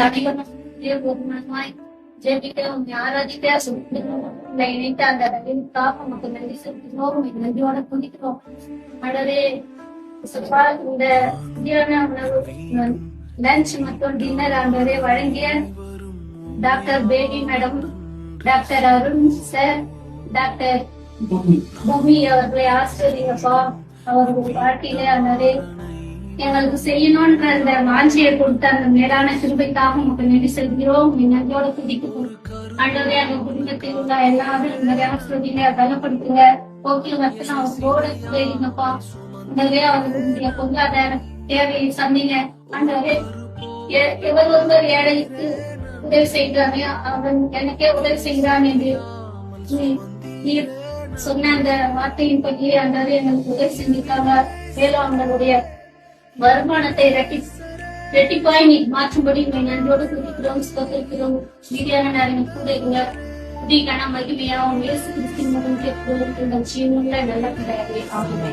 அனைவரும் ஜெபிக்கிறோம், ஆராதிக்க சொல்லிக்கிறோம். உங்களை இணைத்த அந்த ரவிக்காக நமக்கு நன்றி செலுத்துகிறோம். நன்றியோட துதிக்கிறோம். ஆண்டவரே, இந்த மத்தியான உணவு லஞ்ச் மற்றும் டின்னர் ஆண்டவரே வழங்கிய doctor baby madam, doctor Arun sir, doctor பூமி அவர்களை ஆசிரியப்பா. அவர்கள் வாழ்க்கையிலே ஆண்டவரே எங்களுக்கு செய்யணும்ன்ற அந்த வாஞ்சியை கொடுத்த அந்த மேலான கிருபைக்காக உங்களுக்கு நன்றி செலுத்துகிறோம். நன்றியோட துதிக்கிறோம். ஆண்டவரே, அந்த குடும்பத்தில் உள்ள எல்லாரும் இந்த ஆசிரியங்களை பலப்படுத்துங்க. போக்கில் மட்டும் அவங்களோட இருங்கப்பா. ஆண்டவரே, அவர்களுடைய பொருளாதார தேவையை சந்திங்க. ஆண்டவரே, எவர் ஒருவர் ஏழைக்கு உதவி செய்கிறானே அவன் எனக்கே உதவி செய்கிறான் என்று நீர் சொன்ன அந்த வார்த்தையின் பற்றியே ஆண்டவரே எங்களுக்கு உதவி செஞ்சிருக்காங்க. மேலும் அவங்களுடைய வருமானத்தை ரெட்டிப்பாய் நீ மாற்றும்படி நன்றியோடு குறிக்கிறோம், ஸ்தோத்திரிக்கிறோம். மீதியான நேரம் கூட இருங்க. புதிய மகிமையாவும் இயேசு கிறிஸ்துவின் மூலம் கேட்கிறோம். இந்த ஜீவனுள்ள நல்ல பிள்ளையாகவே ஆகுமே.